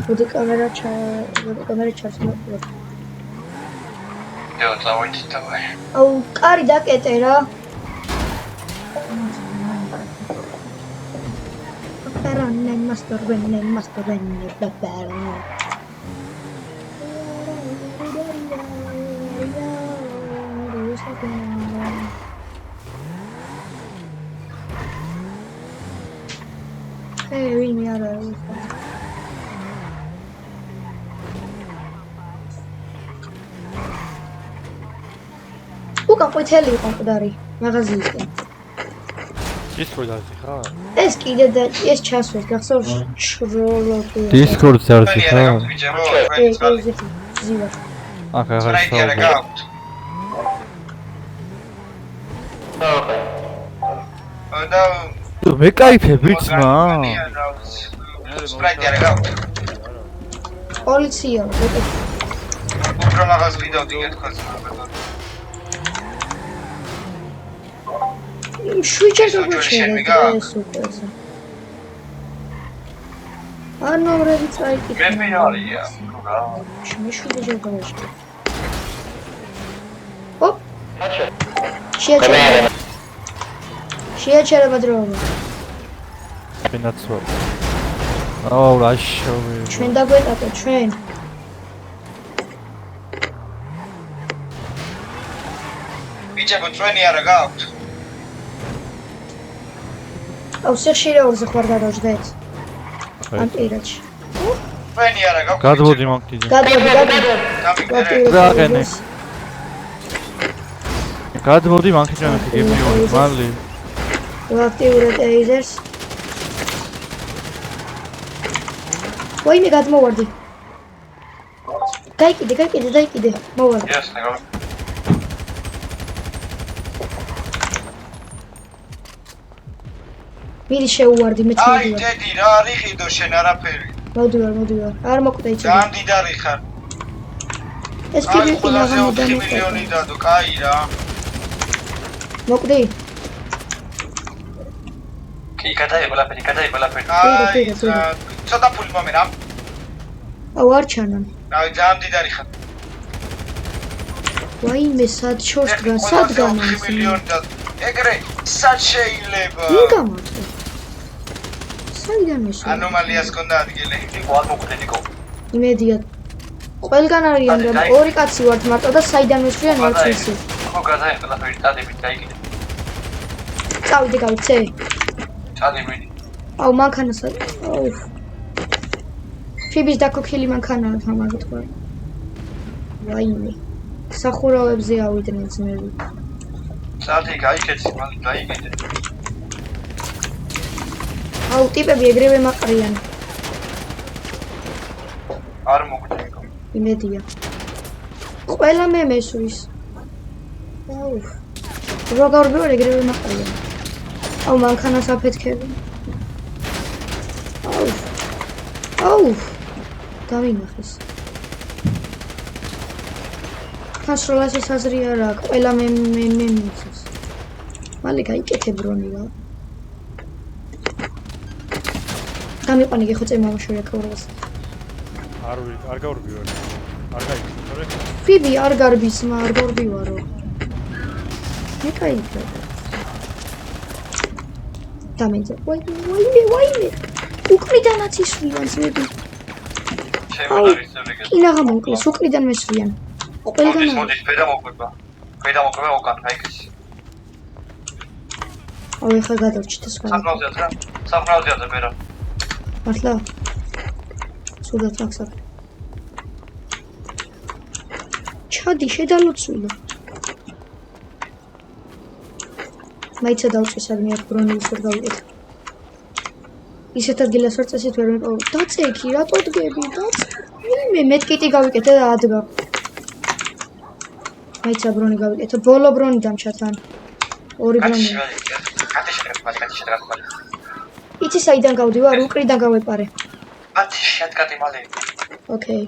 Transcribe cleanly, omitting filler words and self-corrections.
Bude kamera ჩარსმოყვა. Yo, წავიდეთ დავაი. აუ, კარი დაკეტე რა. Perone mastorbenne, perone. Hey, ring out of ყვითელი იყო მკვდარი მაღაზიისკენ. ის რო დაძი ხა? ეს კიდე და ეს ჩასვეს გახსოვს შროლოთი. Discord-ზე არის ხა? ზივა. ახლა აღარ და მე кайფები ძმა? სპრაიტი არა გაქვთ. პოლიცია. უფრო მაღაზ ვიდავდი გეთქვას. შვიჩერ გაგუჩერდა ეს უკვე. ანორები წაიკითხა. მე ფინალია. შვიჩერ გაგუჩერდა. ოპ. შეაჩერება. შეაჩერება დრომა. ფინაცო. აუ რაშოვი. ჩვენ დაგვეტაკო ჩვენ. ბიჭებო ჩვენი არა გაქვთ. აუ სიხშირეულზე ხარ გადავждეთ. ამ პირაჩი. ჩვენი არა გაქვთ. გადმოდი მაგდიდე. გადმოდი. გადმოდი მაგდიდე გებიო მალე. ვაქტიურებ ეიზერს. ვაიმე გადმოვარდი. გაიკიდე. მოვარდი. Yes, ნეგო. მირი შეუვარდი მე თვითონ. აი დედი რა არიხიდო შენ არაფერი. მოდივარ. არ მოკვდა იცი. ძალიან დიდარი ხარ. ეს ფირი ყველაზე 4 მილიონი დადო, კაი რა. მოკვდი. კი, გადაიღო ლაფერი. აი, ცოტა ფული მომერა. აუ არ ჩანან. აი ძალიან დიდარი ხარ. ვაიმე სად შორსდგან ის. მილიონი დადო. ეგრე სად შეიძლება? ვინ გამარჯვე? საიდან მისვა? ანომალიას კონდა ადგილი. ნიკო არ მოკვდე ნიკო. იმედია. ყველგან არიან და ორი კაცი ვართ მარტო და საიდან მისვლიან არც ვიცი. ხო გადაიღო ლაფერი დადებით დაიგიდე. წავიდე ცე. ჩადები. აუ მანქანას აუ. ფიბის დაკოქილი მანქანაა თამარი თქვა. ვაიმე. სახურავებზე ავიდნენ ძმები. საათი გაიქეცი, მალე დაიგიდე. აუ ტიპები ეგრევე მაყრიან. არ მოკვდე ნიკო. იმედია. ყველა მე მესვრის. აუ. როგორ ვიყო ეგრევე მაყრიან. აუ მანქანას აფეთქები. აუ. დავინახეს. ხასროლას ეს აზრი არა აქვს. ყველა მე მიცეს. მალე გაიკეთე ბრონი რა. გამიყვანი გეხოცე მამაშვილი აკუროს. არ გაურბიო. არ გაიქცე. ფიბი არ გარბის, არ გარბივარო. მე кайფა. დამეძე. ვაიმე. უკრიდანაც ისვიან ძმები. კინაღა მომკლეს, უკრიდან მესვიან. ყველგან მოდის ფედა მოკვება უკან გაიქეცი. აუ ეხლა გადავჭით ეს ყველა. საფრაუზეა მერა. მართლა? სულად ახსა. ჩადი შედალოცვილო. მაიცა დავწეს არ მიაქვს ბრონილის ვერ გავიკეთე. ისეთ ადგილას ვარ წესით ვერ მიყო. დაწექი, რატო დგები? მე მედკიტი გავიკეთე და ადგა. მაიცა ბრონი გავიკეთე. ბოლო ბრონი დამჩა თან. ორი ბრონი. იცი საიდან გავდივარ? უკრიდან გავეპარე. ათი შედგადი მალე. ოკეი.